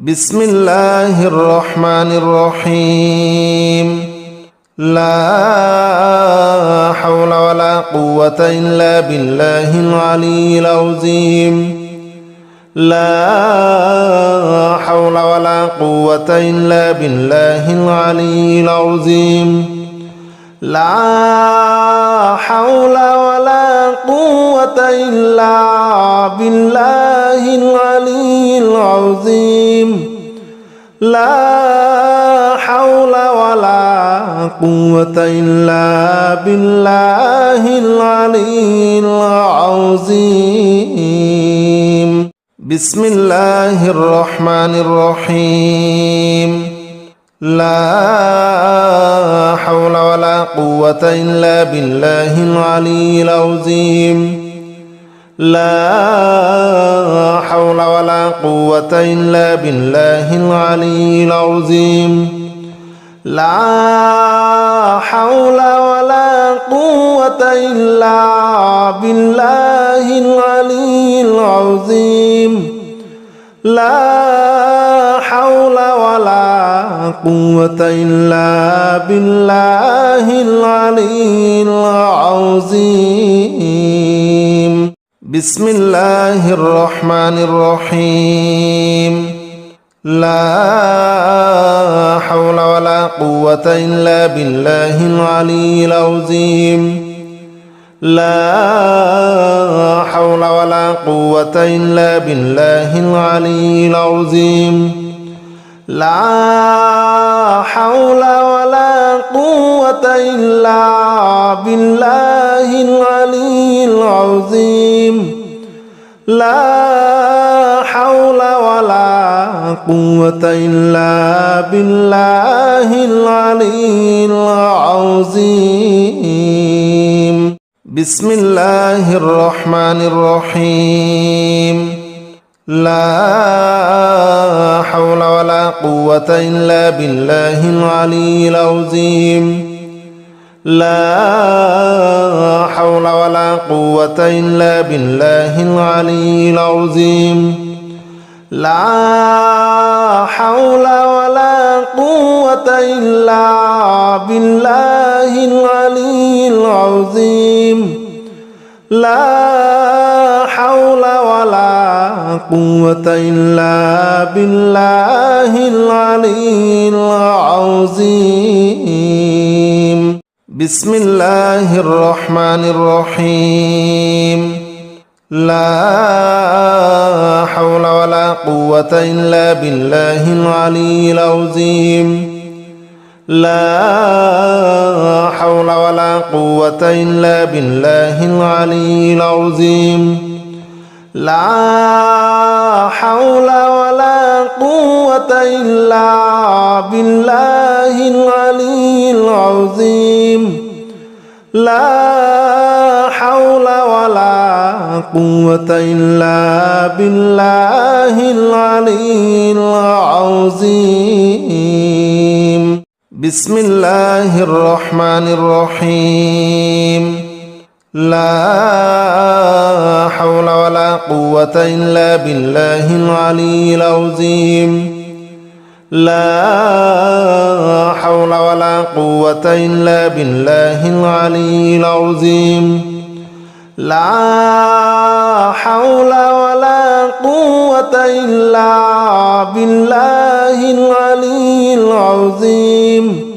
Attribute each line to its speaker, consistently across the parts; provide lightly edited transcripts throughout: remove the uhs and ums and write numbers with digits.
Speaker 1: بسم الله الرحمن الرحيم لا حول ولا قوة إلا بالله العلي العظيم لا حول ولا قوة إلا بالله العلي العظيم لا حول ولا قوة إلا بالله العلي العظيم لا حول ولا قوة إلا بالله العلي العظيم بسم الله الرحمن الرحيم لا حول ولا قوة إلا بالله العلي العظيم لا حول ولا قوة إلا بالله العلي العظيم لا حول ولا قوة إلا بالله العلي العظيم لا حول ولا قوة إلا بالله العلي العظيم بسم الله الرحمن الرحيم لا حول ولا قوة إلا بالله العلي العظيم لا حول ولا قوة إلا بالله العلي العظيم لا حول ولا قوة إلا بالله العلي العظيم لا حول ولا قوة إلا بالله العلي العظيم بسم الله الرحمن الرحيم لا حول ولا قوة إلا بالله العلي العظيم لا حول ولا قوة إلا بالله العلي العظيم لا حول ولا قوة إلا بالله العلي العظيم لا حول ولا قوة إلا بالله العلي العظيم بسم الله الرحمن الرحيم لا حول ولا قوة إلا بالله العلي العظيم لا حول ولا قوة إلا بالله العلي العظيم لا حول ولا قوة إلا بالله العلي العظيم لا حول ولا قوة إلا بالله العلي العظيم بسم الله الرحمن الرحيم لا حول ولا قوة إلا بالله العلي العظيم لا حول ولا قوة إلا بالله العلي العظيم لا حول ولا قوة إلا بالله العلي العظيم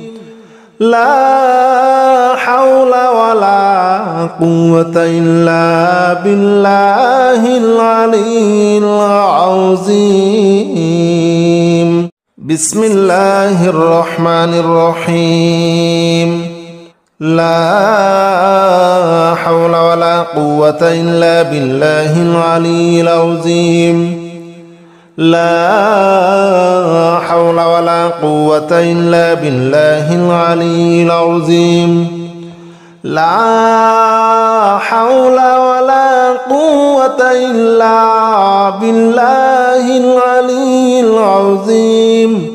Speaker 1: لا حول ولا قوة إلا بالله العلي العظيم بسم الله الرحمن الرحيم لا حول ولا قوة إلا بالله العلي العظيم لا حول ولا قوة إلا بالله العلي العظيم لا حول ولا قوة إلا بالله العلي العظيم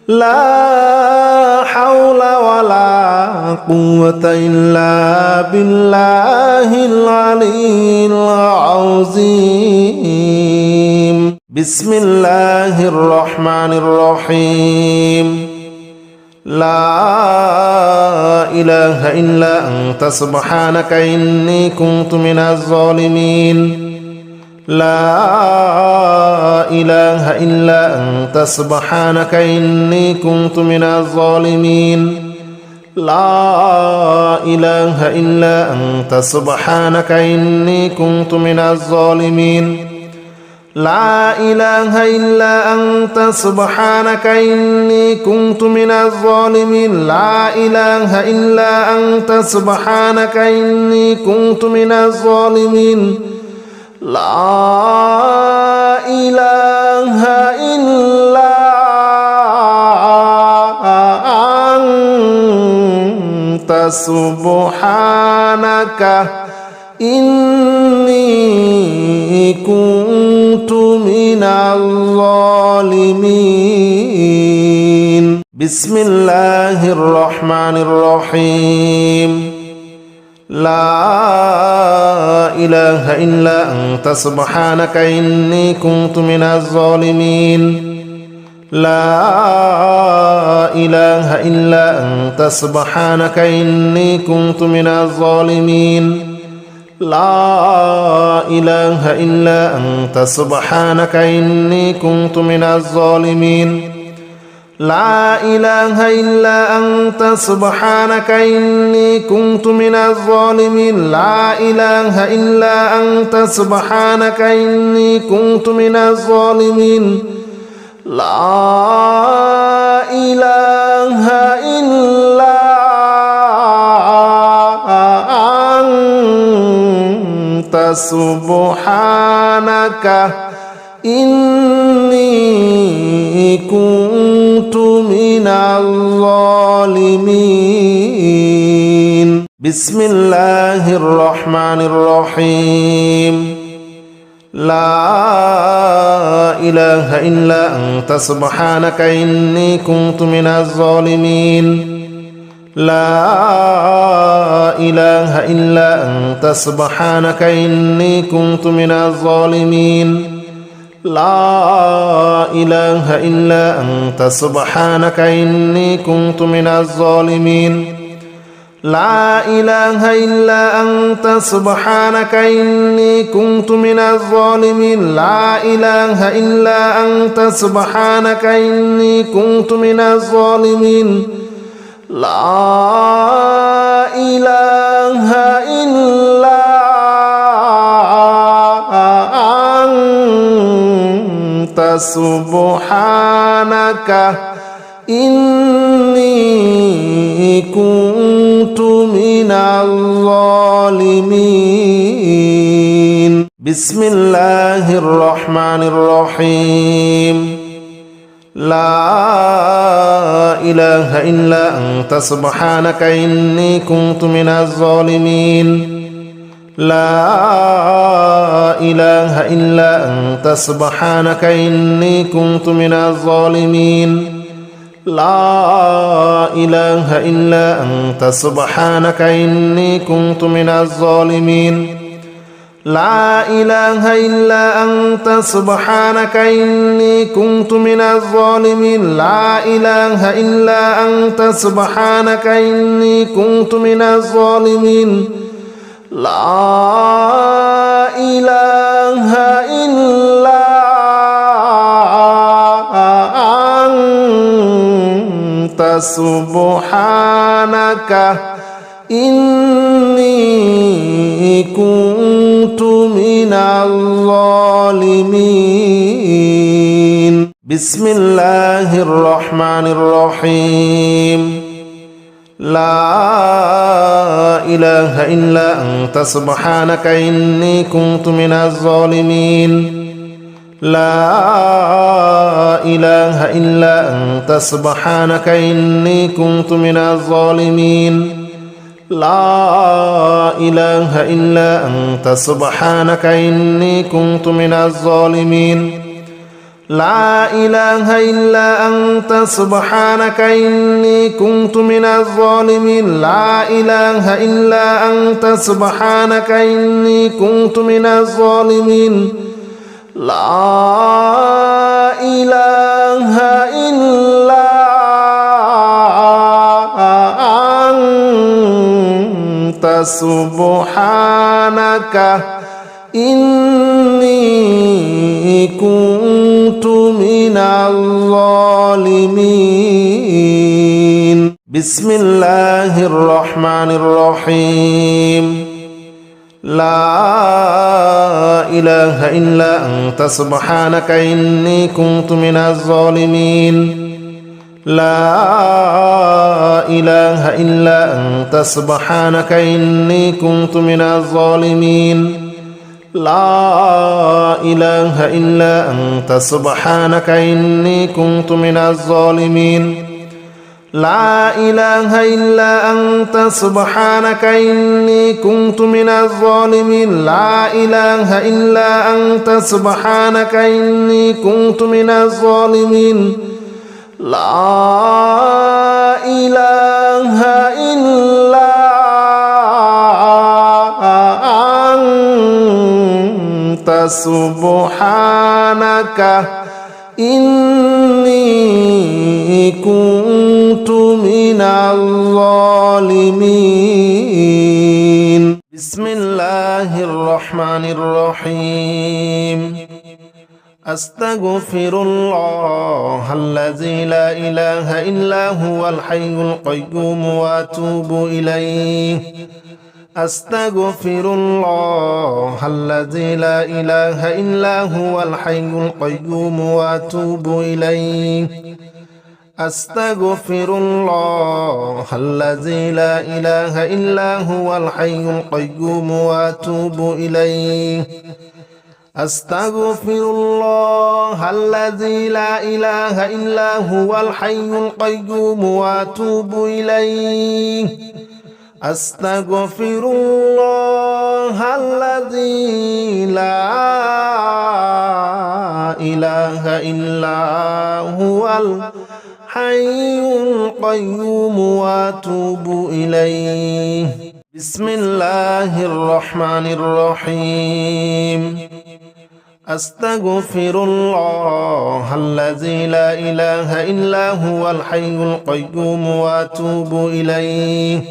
Speaker 1: لا حول ولا قوة إلا بالله العلي العظيم بسم الله الرحمن الرحيم لا إله إلا أنت سبحانك إني كنت من الظالمين لا إله إلا أنت سبحانك إني كنت من الظالمين لا إله إلا أنت سبحانك إني كنت من الظالمين لا إله إلا أنت سبحانك إني كنت من الظالمين لا إله إلا أنت سبحانك إني كنت من الظالمين لا إله إلا أنت سبحانك إني كنت من الظالمين بسم الله الرحمن الرحيم لا إله إلا أنت سبحانك إني كنت من الظالمين لا إله إلا أنت سبحانك إني كنت من الظالمين لا إله إلا أنت سبحانك إني كنت من الظالمين لا إله إلا أنت سبحانك إني كنت من الظالمين لا إله إلا أنت سبحانك إني كنت من الظالمين لا إله إلا أنت سبحانك إني كنت من الظالمين بسم الله الرحمن الرحيم لا إله إلا أنت سبحانك إني كنت من الظالمين لا إله إلا أنت سبحانك إني كنت من الظالمين لا إله إلا أنت سبحانك إني كنت من الظالمين لا إله إلا أنت سبحانك إني كنت من الظالمين لا إله إلا أنت سبحانك إني كنت من الظالمين لا إله إلا أنت سبحانك إني كنت من الظالمين بسم الله الرحمن الرحيم لا إله إلا أنت سبحانك إني كنت من الظالمين لا إله إلا أنت سبحانك إني كنت من الظالمين لا إله إلا أنت سبحانك إني كنت من الظالمين لا إله إلا أنت سبحانك إني كنت من الظالمين لا إله إلا أنت سبحانك إني كنت من الظالمين لا إله إلا أنت سبحانك إني كنت من الظالمين بسم الله الرحمن الرحيم لا إله إلا أنت سبحانك إني كنت من الظالمين لا إله إلا أنت سبحانك إني كنت من الظالمين لا إله إلا أنت سبحانك إني كنت من الظالمين لا إله إلا أنت سبحانك إني كنت من الظالمين لا إله إلا أنت سبحانك إني كنت من الظالمين لا إله إلا أنت سبحانك إني كنت من الظالمين بسم الله الرحمن الرحيم لا إله إلا أنت سبحانك إني كنت من الظالمين لا إله إلا أنت سبحانك إني كنت من الظالمين لا إله إلا أنت سبحانك إني كنت من الظالمين لا إله إلا أنت سبحانك إني كنت من الظالمين لا إله إلا أنت سبحانك إني كنت من الظالمين لا إله إلا أنت سبحانك إني كنت من الظالمين بسم الله الرحمن الرحيم أستغفر الله الذي لا إله إلا هو الحي القيوم وأتوب إليه أستغفر الله الذي لا إله إلا هو الحي القيوم وأتوب إليه أستغفر الله الذي لا إله إلا هو الحي القيوم وأتوب إليه أستغفر الله الذي لا إله إلا هو الحي القيوم وأتوب إليه أستغفر الله الذي لا إله إلا هو الحي القيوم وأتوب إليه بسم الله الرحمن الرحيم أستغفر الله الذي لا إله إلا هو الحي القيوم وأتوب إليه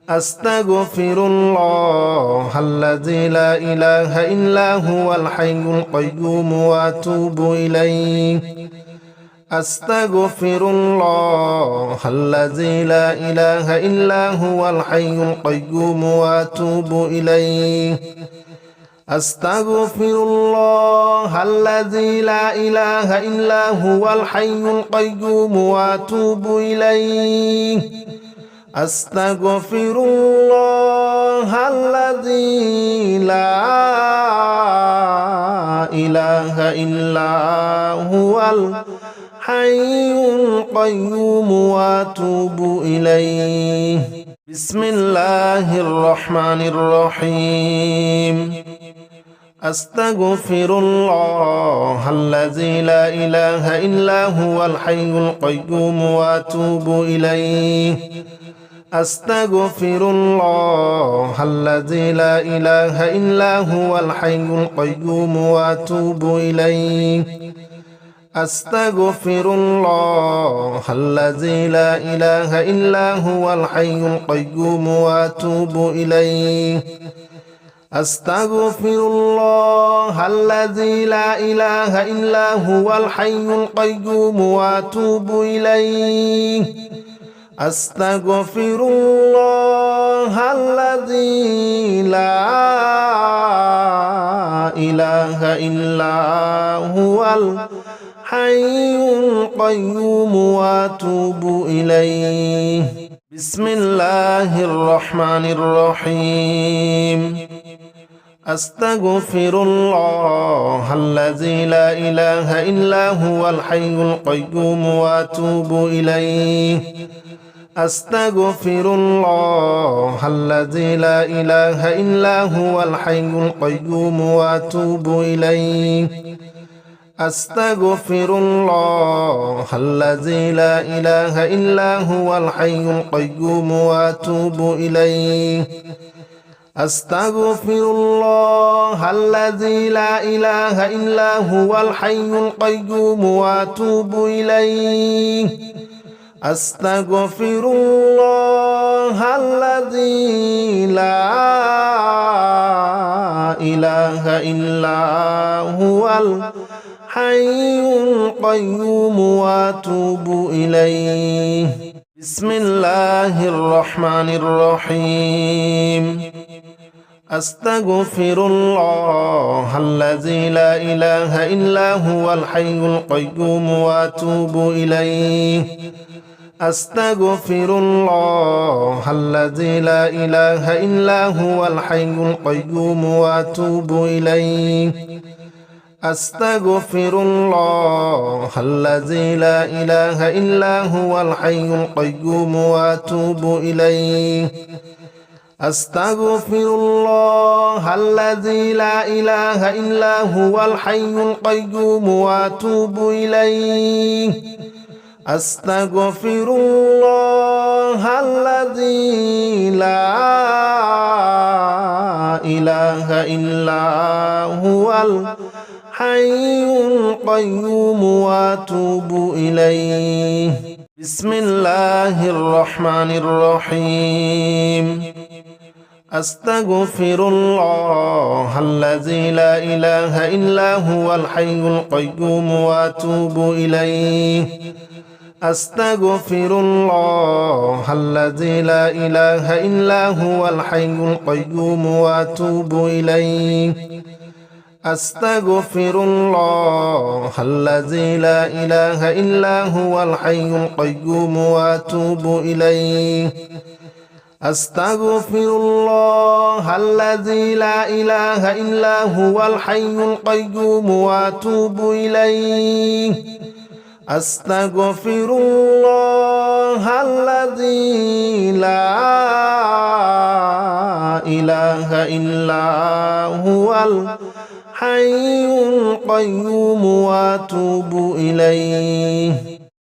Speaker 1: أستغفر الله الذي لا إله إلا هو الحي القيوم وأتوب إليه أستغفر الله الذي لا إله إلا هو الحي القيوم وأتوب إليه أستغفر الله الذي لا إله إلا هو الحي القيوم وأتوب إليه أستغفر الله الذي لا إله إلا هو الحي القيوم وأتوب إليه بسم الله الرحمن الرحيم أستغفر الله الذي لا إله إلا هو الحي القيوم وأتوب إليه أستغفر الله الذي لا إله إلا هو الحي القيوم وأتوب إليه أستغفر الله الذي لا إله إلا هو الحي القيوم وأتوب إليه أستغفر الله الذي لا إله إلا هو الحي القيوم وأتوب إليه أستغفر الله الذي لا إله إلا هو الحي القيوم وأتوب إليه بسم الله الرحمن الرحيم أستغفر الله الذي لا إله إلا هو الحي القيوم وأتوب إليه أستغفر الله الذي لا إله إلا هو الحي القيوم وأتوب إليه أستغفر الله الذي لا إله إلا هو الحي القيوم وأتوب إليه أستغفر الله الذي لا إله إلا هو الحي القيوم وأتوب إليه أستغفر الله الذي لا إله إلا هو الحي القيوم وأتوب إليه بسم الله الرحمن الرحيم أستغفر الله الذي لا إله إلا هو الحي القيوم وأتوب إليه أستغفر الله الذي لا إله إلا هو الحي القيوم وأتوب إليه أستغفر الله الذي لا إله إلا هو الحي القيوم وأتوب إليه أستغفر الله الذي لا إله إلا هو الحي القيوم وأتوب إليه أستغفر الله الذي لا إله إلا هو الحي القيوم وأتوب إليه بسم الله الرحمن الرحيم أستغفر الله الذي لا إله إلا هو الحي القيوم وأتوب إليه أستغفر الله الذي لا إله إلا هو الحي القيوم وأتوب إليه أستغفر الله الذي لا إله إلا هو الحي القيوم وأتوب إليه أستغفر الله الذي لا إله إلا هو الحي القيوم وأتوب إليه أستغفر الله الذي لا إله إلا هو الحي القيوم وأتوب إليه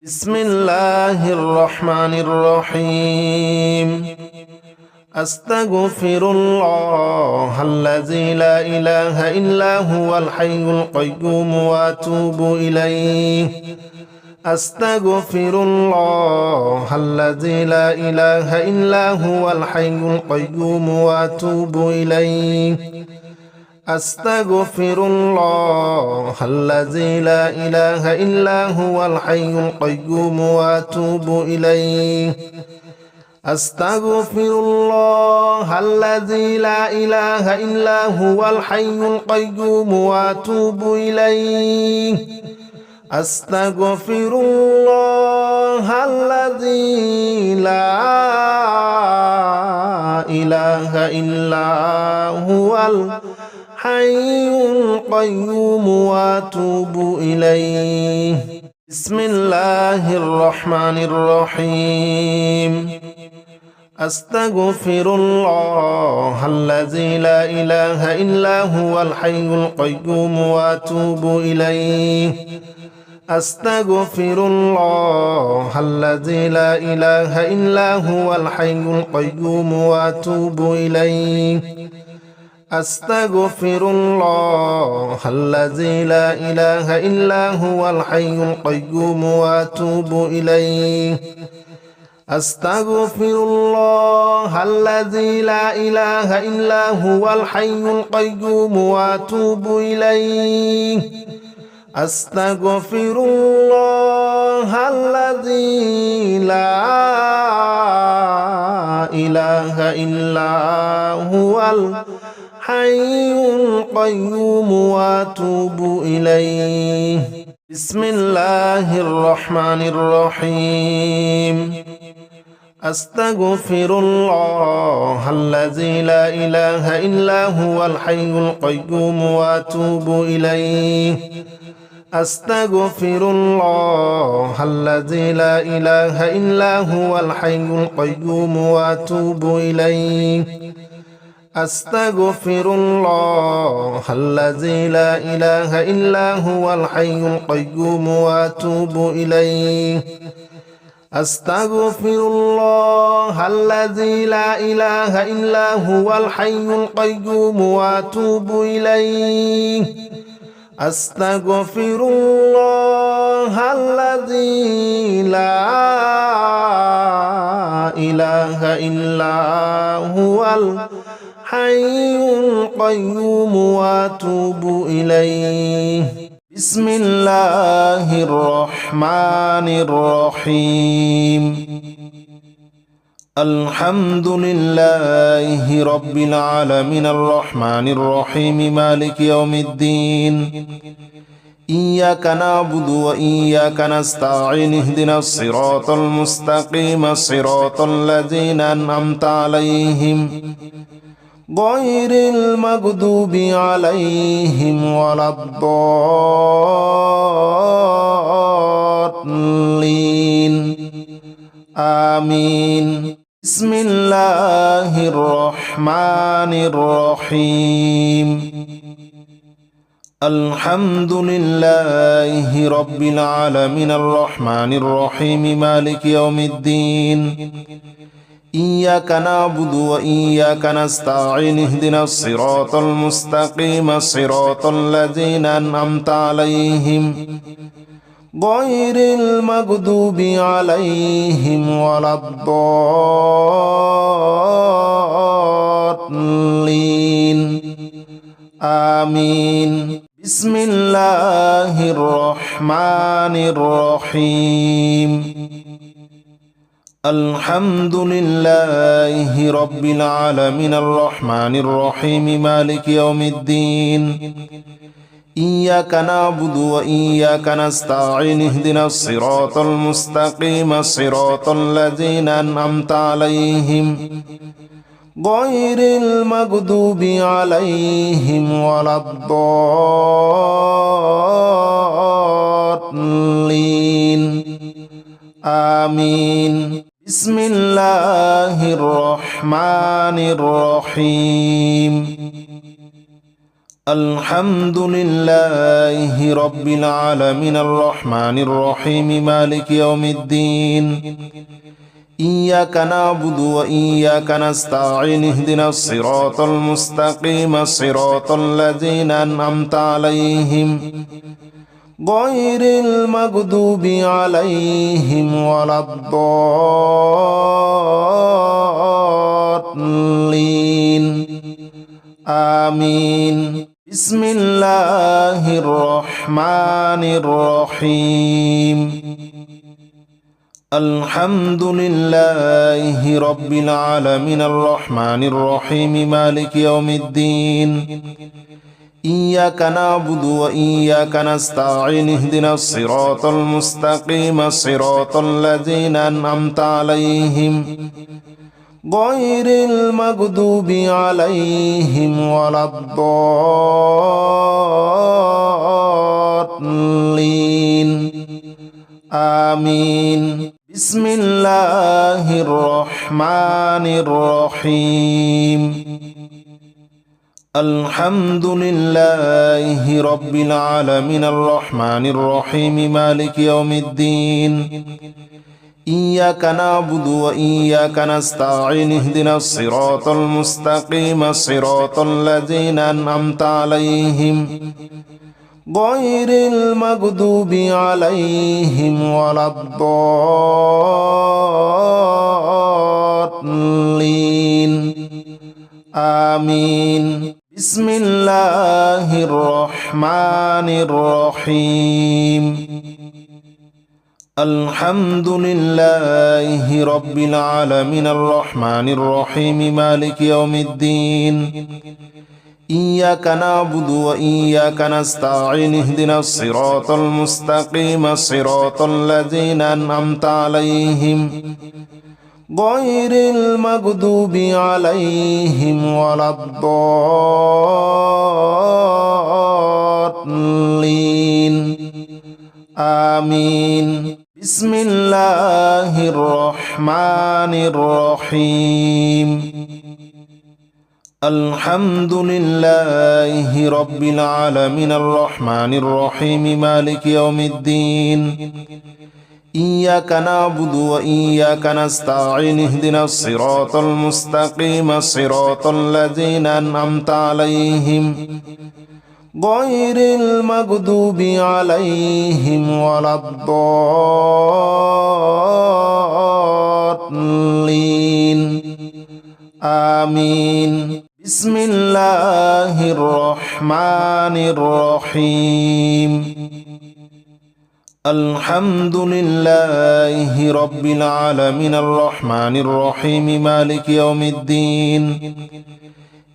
Speaker 1: بسم الله الرحمن الرحيم أستغفر الله الذي لا إله إلا هو الحي القيوم وأتوب إليه أستغفر الله الذي لا إله إلا هو الحي القيوم وأتوب إليه أستغفر الله الذي لا إله إلا هو الحي القيوم وأتوب إليه أستغفر الله الذي لا إله إلا هو الحي القيوم وأتوب إليه أستغفر الله الذي لا إله إلا هو الحي القيوم وأتوب إليه بسم الله الرحمن الرحيم أستغفر الله الذي لا إله إلا هو الحي القيوم وأتوب إليه أستغفر الله الذي لا إله إلا هو الحي القيوم وأتوب إليه أستغفر الله الذي لا إله إلا هو الحي القيوم وأتوب إليه أستغفر الله الذي لا إله إلا هو الحي القيوم وأتوب إليه أستغفر الله الذي لا إله إلا هو الحي القيوم وأتوب إليه بسم الله الرحمن الرحيم أستغفر الله الذي لا إله إلا هو الحي القيوم وأتوب إليه أستغفر الله الذي لا إله إلا هو الحي القيوم وأتوب إليه أستغفر الله الذي لا إله إلا هو الحي القيوم وأتوب إليه أستغفر الله الذي لا إله إلا هو الحي القيوم وأتوب إليه أستغفر الله الذي لا إله إلا هو الحي القيوم وأتوب إليه بسم الله الرحمن الرحيم الحمد لله رب العالمين الرحمن الرحيم مالك يوم الدين إياك نعبد وإياك نستعين اهدنا الصراط المستقيم صراط الذين أنعمت عليهم غير المغضوب عليهم ولا الضالين آمين بسم الله الرحمن الرحيم الحمد لله رب العالمين الرحمن الرحيم مالك يوم الدين إياك نعبد وإياك نستعين اهدنا الصراط المستقيم صراط الذين أنعمت عليهم غير المغضوب عليهم ولا الضالين آمين بسم الله الرحمن الرحيم الحمد لله رب العالمين الرحمن الرحيم مالك يوم الدين إياك نعبد وإياك نستعين اهدنا الصراط المستقيم صراط الذين أنعمت عليهم غير المغضوب عليهم ولا الضالين آمين بسم الله الرحمن الرحيم الحمد لله رب العالمين الرحمن الرحيم مالك يوم الدين إياك نعبد وإياك نستعين اهدنا الصراط المستقيم صراط الذين أنعمت عليهم غير المغضوب عليهم ولا الضالين آمين بسم الله الرحمن الرحيم الحمد لله رب العالمين الرحمن الرحيم مالك يوم الدين إياك نعبد وإياك نستعين اهدنا الصراط المستقيم صراط الذين أنعمت عليهم غير المغضوب عليهم ولا الضالين آمين بسم الله الرحمن الرحيم الحمد لله رب العالمين الرحمن الرحيم مالك يوم الدين إياك نعبد وإياك نستعين اهدنا الصراط المستقيم صراط الذين أنعمت عليهم غير المغضوب عليهم ولا الضالين آمين بسم الله الرحمن الرحيم الحمد لله رب العالمين الرحمن الرحيم مالك يوم الدين إياك نعبد وإياك نستعين اهدنا الصراط المستقيم صراط الذين أنعمت عليهم غير المغضوب عليهم ولا الضالين آمين بسم الله الرحمن الرحيم الحمد لله رب العالمين الرحمن الرحيم مالك يوم الدين إياك نعبد وإياك نستعين اهدنا الصراط المستقيم صراط الذين أنعمت عليهم غير المغضوب عليهم ولا الضالين آمين. بسم الله الرحمن الرحيم. الحمد لله رب العالمين الرحمن الرحيم مالك يوم الدين.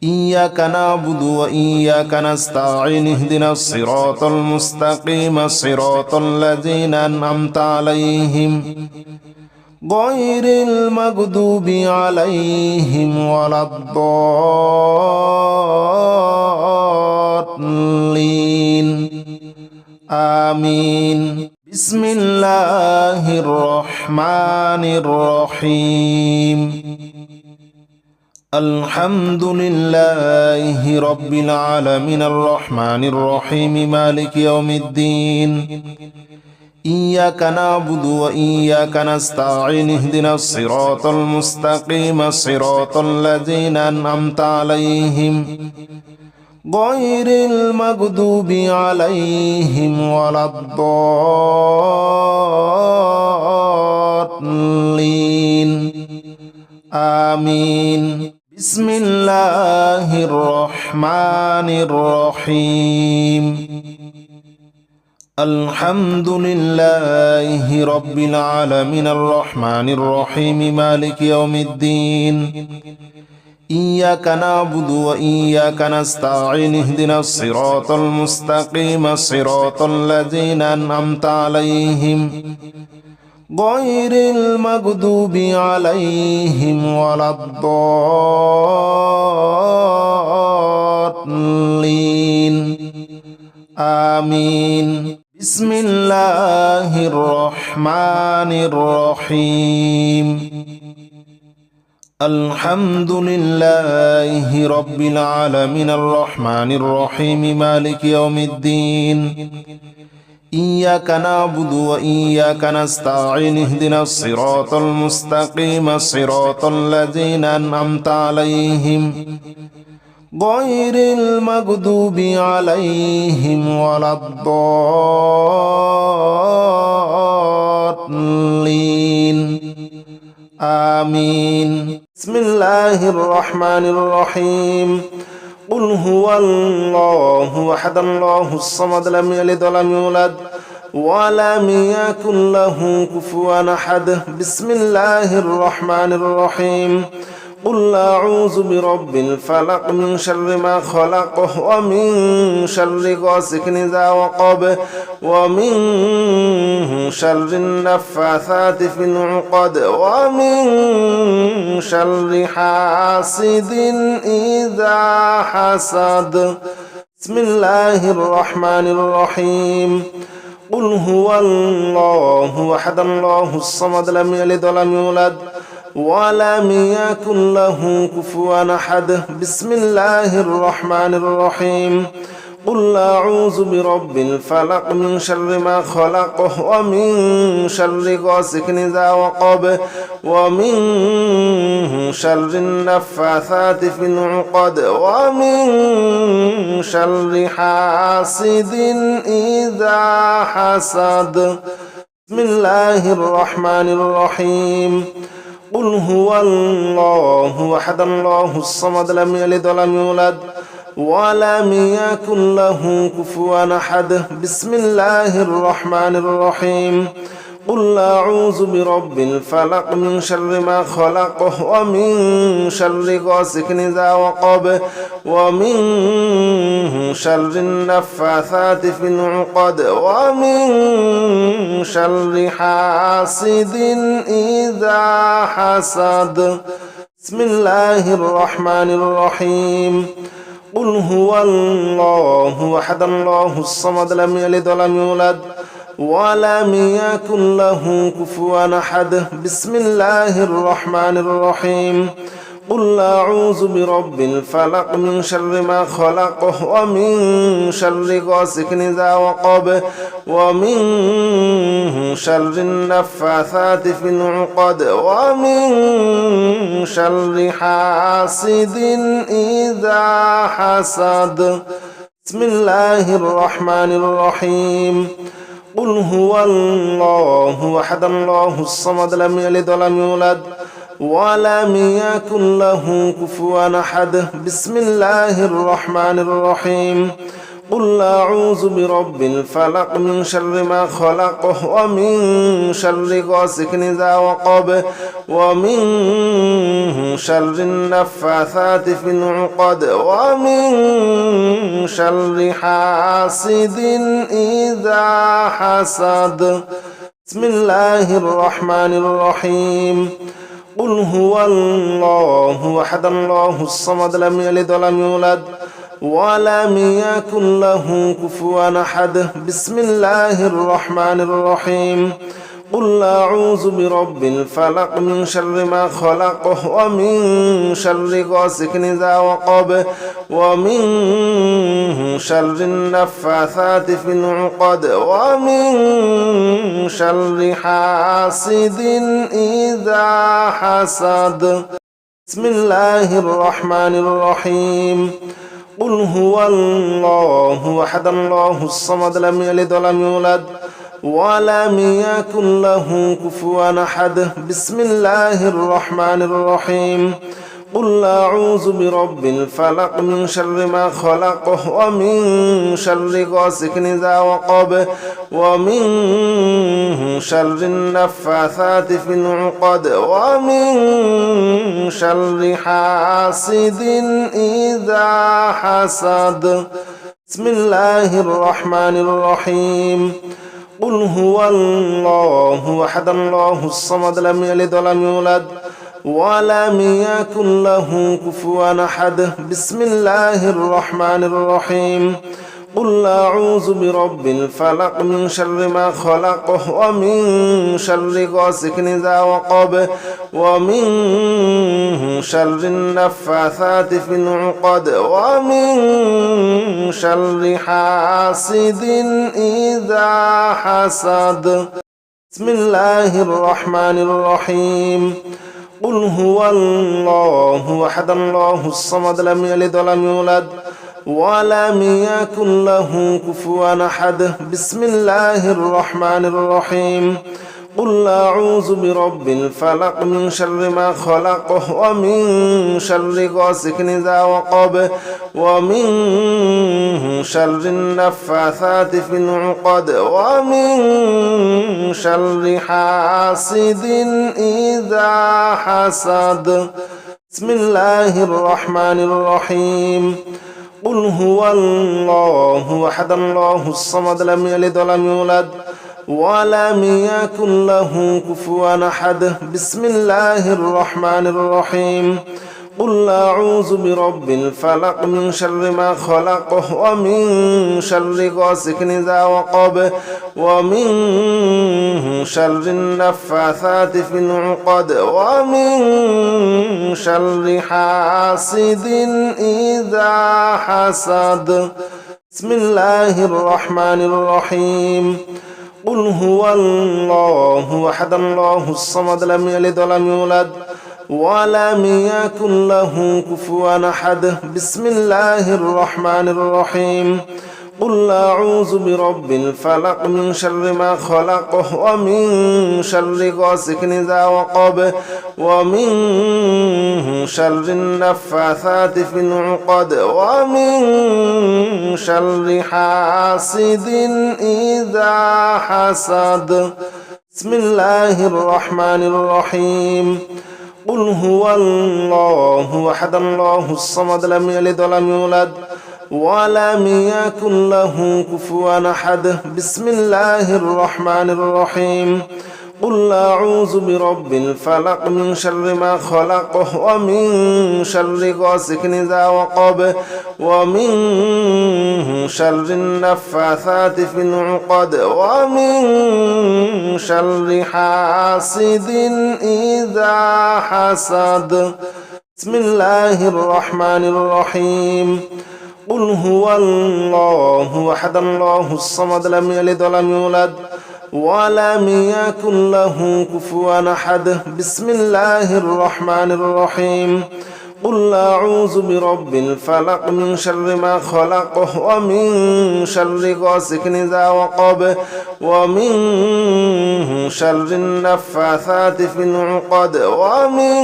Speaker 1: إياك نعبد وإياك نستعين اهدنا الصراط المستقيم صراط الذين أنعمت عليهم غير المغضوب عليهم ولا الضالين آمين. بسم الله الرحمن الرحيم. الحمد لله رب العالمين الرحمن الرحيم مالك يوم الدين. إياك نعبد وإياك نستعين اهدنا الصراط المستقيم صراط الذين أنعمت عليهم غير المغضوب عليهم ولا الضالين آمين. بسم الله الرحمن الرحيم. الحمد لله رب العالمين الرحمن الرحيم مالك يوم الدين. إياك نعبد وإياك نستعين اهدنا الصراط المستقيم صراط الذين أنعمت عليهم غير المغضوب عليهم ولا الضالين آمين. بسم الله الرحمن الرحيم. الحمد لله رب العالمين الرحمن الرحيم مالك يوم الدين. إياك نعبد وإياك نستعين اهدنا الصراط المستقيم صراط الذين أنعمت عليهم غير المغضوب عليهم ولا الضالين آمين. بسم الله الرحمن الرحيم. قل هو الله أحد الله الصمد لم يلد ولم يولد ولم يكن له كفوا أحد. بسم الله الرحمن الرحيم. قل أعوذ برب الفلق من شر ما خلق ومن شر غاسق إذا وقب ومن شر النفاثات في العقد ومن شر حاسد إذا حسد. بسم الله الرحمن الرحيم. قل هو الله أحد الله الصمد لم يلد ولم يولد ولم يكن له كفوا أحد. بسم الله الرحمن الرحيم. قل أعوذ برب الفلق من شر ما خلق ومن شر غاسق إذا وقب ومن شر النفاثات في العقد ومن شر حاسد إذا حسد. بسم الله الرحمن الرحيم. قل هو الله أحد الله الصمد لم يلد ولم يولد ولم يكن له كفوا أحد. بسم الله الرحمن الرحيم. قل أعوذ برب الفلق من شر ما خلق ومن شر غاسق إذا وقب ومن شر النفاثات في العقد ومن شر حاسد إذا حسد. بسم الله الرحمن الرحيم. قل هو الله أحد الله الصمد لم يلد ولم يولد ولم يكن له كفوا أحد. بسم الله الرحمن الرحيم. قل أعوذ برب الفلق من شر ما خلق ومن شر غاسق إذا وقب ومن شر النفاثات في العقد ومن شر حاسد إذا حسد. بسم الله الرحمن الرحيم. قل هو الله أحد الله الصمد لم يلد ولم يولد ولم يكن له كفوا أحد. بسم الله الرحمن الرحيم. قل أعوذ برب الفلق من شر ما خلق ومن شر غاسق إذا وقب ومن شر النفاثات في العقد ومن شر حاسد إذا حسد. بسم الله الرحمن الرحيم. قل هو الله أحد الله الصمد لم يلد ولم يولد ولم يكن له كفوا أحد. بسم الله الرحمن الرحيم. قل أعوذ برب الفلق من شر ما خلق ومن شر غاسق إذا وقب ومن شر النفاثات في العقد ومن شر حاسد إذا حسد. بسم الله الرحمن الرحيم. قل هو الله أحد الله الصمد لم يلد ولم يولد ولم يكن له كفوا أحد. بسم الله الرحمن الرحيم. قل أعوذ برب الفلق من شر ما خلق ومن شر غاسق إذا وقب ومن شر النفاثات في العقد ومن شر حاسد إذا حسد. بسم الله الرحمن الرحيم. قل هو الله أحد الله الصمد لم يلد ولم يولد ولم يكن له كفوا أحد. بسم الله الرحمن الرحيم. قل أعوذ برب الفلق من شر ما خلق ومن شر غاسق إذا وقب ومن شر النفاثات في العقد ومن شر حاسد إذا حسد. بسم الله الرحمن الرحيم. قل هو الله أحد الله الصمد لم يلد ولم يولد ولم يكن له كفوا أحد. بسم الله الرحمن الرحيم. قل أعوذ برب الفلق من شر ما خلق ومن شر غاسق إذا وقب ومن شر النفاثات في العقد ومن شر حاسد إذا حسد. بسم الله الرحمن الرحيم. قل هو الله أحد الله الصمد لم يلد ولم يولد ولم يكن له كفوا أحد. بسم الله الرحمن الرحيم. قل أعوذ برب الفلق من شر ما خلق ومن شر غاسق إذا وقب ومن شر النفاثات في العقد ومن شر حاسد إذا حسد. بسم الله الرحمن الرحيم. قل هو الله أحد الله الصمد لم يلد ولم يولد ولم يكن له كفوا أحد. بسم الله الرحمن الرحيم. قل أعوذ برب الفلق من شر ما خلق ومن شر غاسق إذا وقب ومن شر النفاثات في العقد ومن شر حاسد إذا حسد. بسم الله الرحمن الرحيم. قل هو الله أحد الله الصمد لم يلد ولم يولد ولم يكن له كفوا أحد. بسم الله الرحمن الرحيم. قل أعوذ برب الفلق من شر ما خلق ومن شر غاسق إذا وقب ومن شر النفاثات في العقد ومن شر حاسد إذا حسد. بسم الله الرحمن الرحيم قل هو الله أحد الله الصمد لم يلد ولم يولد ولم يكن له كفوا أحد بسم الله الرحمن الرحيم قل أعوذ برب الفلق من شر ما خلق ومن شر غاسق إذا وقب ومن شر النفاثات في العقد ومن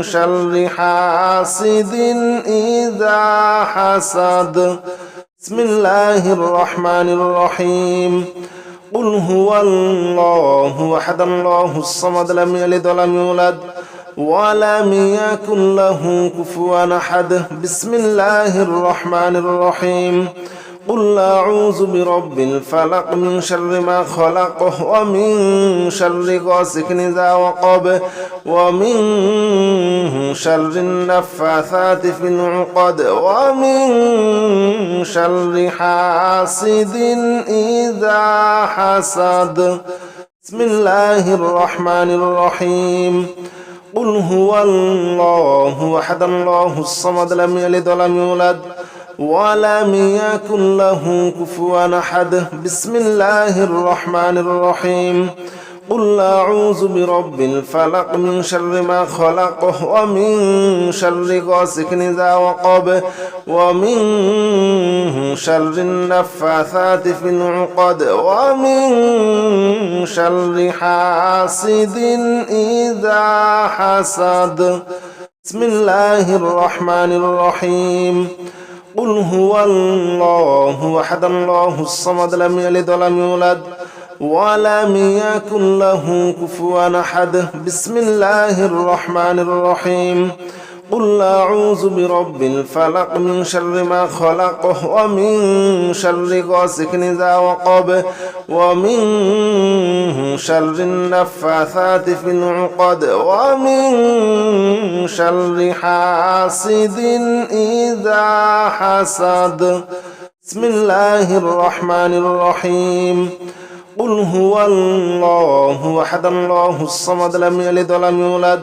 Speaker 1: شر حاسد إذا حسد بسم الله الرحمن الرحيم قل هو الله أحد الله الصمد لم يلد ولم يولد ولم يكن له كفوا أحد بسم الله الرحمن الرحيم قل أعوذ برب الفلق من شر ما خلق ومن شر غاسق إذا وقب ومن شر النفاثات في العقد ومن شر حاسد إذا حسد بسم الله الرحمن الرحيم قل هو الله أحد الله الصمد لم يلد ولم يولد ولم يكن له كفوا أحد بسم الله الرحمن الرحيم قل أعوذ برب الفلق من شر ما خلق ومن شر غاسق إذا وقب ومن شر النفاثات في العقد ومن شر حاسد إذا حسد بسم الله الرحمن الرحيم قل هو الله أحد الله الصمد لم يلد ولم يولد ولم يكن له كفوا أحد بسم الله الرحمن الرحيم قل أعوذ برب الفلق من شر ما خلق ومن شر غاسق إذا وقب ومن شر النفاثات في العقد ومن شر حاسد إذا حسد بسم الله الرحمن الرحيم قل هو الله أحد الله الصمد لم يلد ولم يولد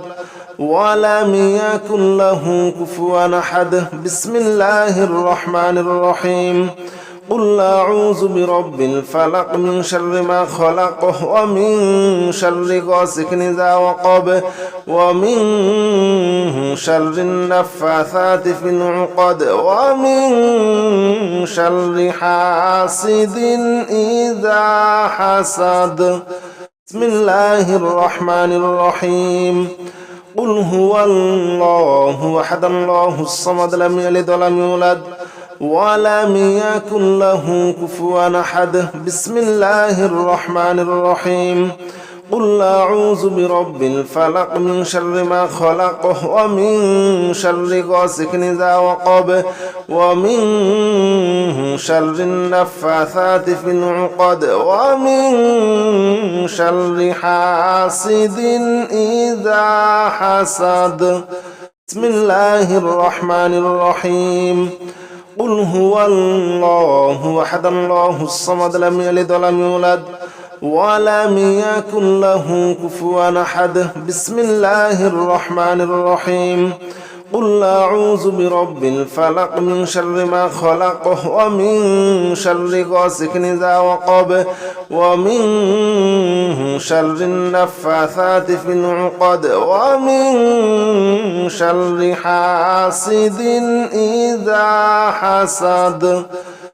Speaker 1: ولم يكن له كفوا أحد بسم الله الرحمن الرحيم قل أعوذ برب الفلق من شر ما خلق ومن شر غاسق إذا وقب ومن شر النفاثات في العقد ومن شر حاسد إذا حسد بسم الله الرحمن الرحيم قل هو الله أحد الله الصمد لم يلد ولم يولد ولم يكن له كفوا أحد بسم الله الرحمن الرحيم قل أعوذ برب الفلق من شر ما خلق ومن شر غاسق إذا وقب ومن شر النفاثات في العقد ومن شر حاسد إذا حسد بسم الله الرحمن الرحيم قل هو الله أحد الله الصمد لم يلد ولم يولد ولم يكن له كفوا أحد بسم الله الرحمن الرحيم قل أعوذ برب الفلق من شر ما خلق ومن شر غاسق إذا وقب ومن شر النفاثات في العقد ومن شر حاسد إذا حسد